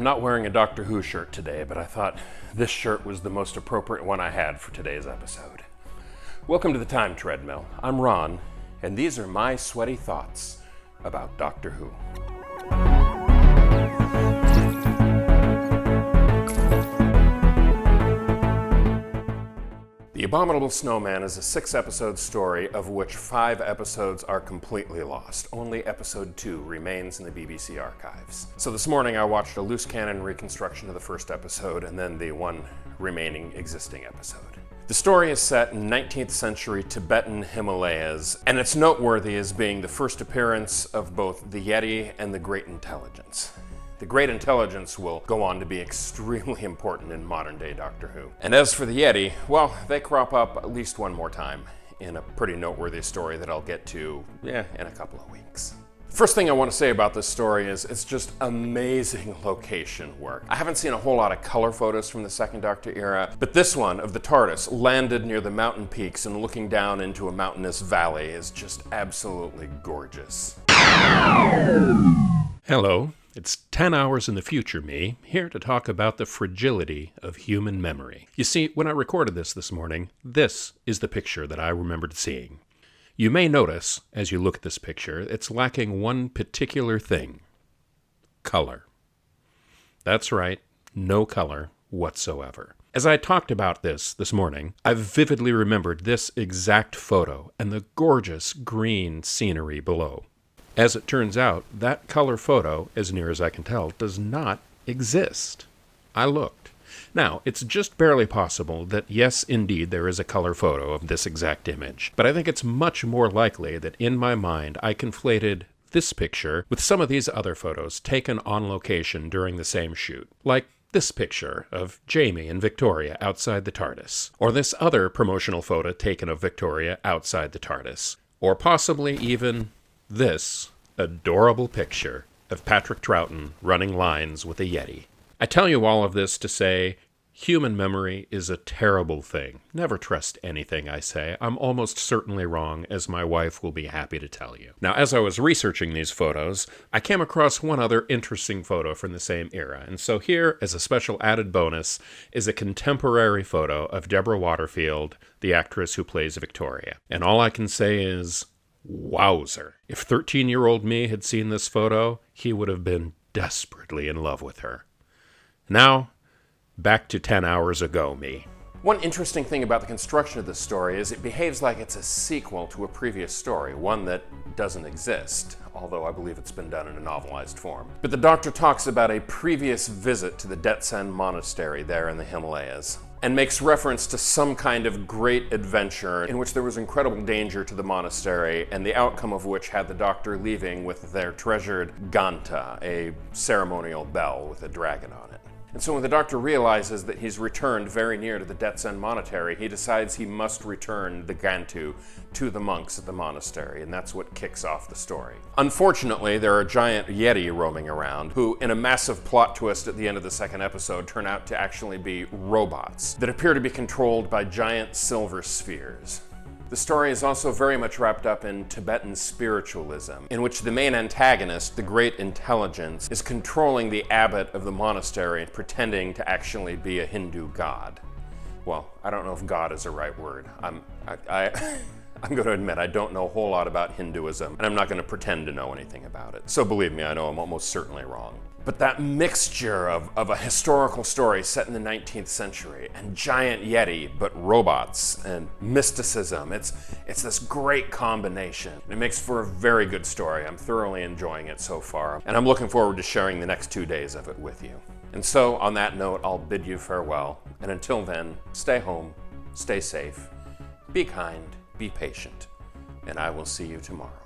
not wearing a Doctor Who shirt today, but I thought this shirt was the most appropriate one I had for today's episode. Welcome to the Time Treadmill. I'm Ron, and these are my sweaty thoughts about Doctor Who. The Abominable Snowman is a 6-episode story of which 5 episodes are completely lost. Only episode 2 remains in the BBC archives. So this morning I watched a loose cannon reconstruction of the first episode and then the one remaining existing episode. The story is set in 19th century Tibetan Himalayas, and it's noteworthy as being the first appearance of both the Yeti and the Great Intelligence. The Great Intelligence will go on to be extremely important in modern-day Doctor Who. And as for the Yeti, well, they crop up at least one more time in a pretty noteworthy story that I'll get to, in a couple of weeks. First thing I want to say about this story is it's just amazing location work. I haven't seen a whole lot of color photos from the Second Doctor era, but this one of the TARDIS landed near the mountain peaks and looking down into a mountainous valley is just absolutely gorgeous. Hello. It's 10 hours in the future me, here to talk about the fragility of human memory. You see, when I recorded this morning, this is the picture that I remembered seeing. You may notice, as you look at this picture, it's lacking one particular thing. Color. That's right, no color whatsoever. As I talked about this morning, I vividly remembered this exact photo and the gorgeous green scenery below. As it turns out, that color photo, as near as I can tell, does not exist. I looked. Now, it's just barely possible that yes, indeed, there is a color photo of this exact image, but I think it's much more likely that in my mind I conflated this picture with some of these other photos taken on location during the same shoot, like this picture of Jamie and Victoria outside the TARDIS, or this other promotional photo taken of Victoria outside the TARDIS, or possibly even this adorable picture of Patrick Troughton running lines with a Yeti. I tell you all of this to say, human memory is a terrible thing. Never trust anything I say. I'm almost certainly wrong, as my wife will be happy to tell you. Now, as I was researching these photos, I came across one other interesting photo from the same era. And so here, as a special added bonus, is a contemporary photo of Deborah Waterfield, the actress who plays Victoria. And all I can say is, wowzer. If 13-year-old me had seen this photo, he would have been desperately in love with her. Now, back to 10 hours ago me. One interesting thing about the construction of this story is it behaves like it's a sequel to a previous story, one that doesn't exist, although I believe it's been done in a novelized form. But the Doctor talks about a previous visit to the Detsen Monastery there in the Himalayas, and makes reference to some kind of great adventure in which there was incredible danger to the monastery, and the outcome of which had the Doctor leaving with their treasured Ganta, a ceremonial bell with a dragon on it. And so when the Doctor realizes that he's returned very near to the Detsen Monastery, he decides he must return the Gantu to the monks at the monastery, and that's what kicks off the story. Unfortunately, there are giant Yeti roaming around, who, in a massive plot twist at the end of the second episode, turn out to actually be robots that appear to be controlled by giant silver spheres. The story is also very much wrapped up in Tibetan spiritualism, in which the main antagonist, the Great Intelligence, is controlling the abbot of the monastery and pretending to actually be a Hindu god. Well, I don't know if god is the right word. I'm going to admit I don't know a whole lot about Hinduism, and I'm not going to pretend to know anything about it. So believe me, I know I'm almost certainly wrong. But that mixture of a historical story set in the 19th century and giant Yeti, but robots and mysticism, it's this great combination. It makes for a very good story. I'm thoroughly enjoying it so far, and I'm looking forward to sharing the next 2 days of it with you. And so, on that note, I'll bid you farewell, and until then, stay home, stay safe, be kind, be patient, and I will see you tomorrow.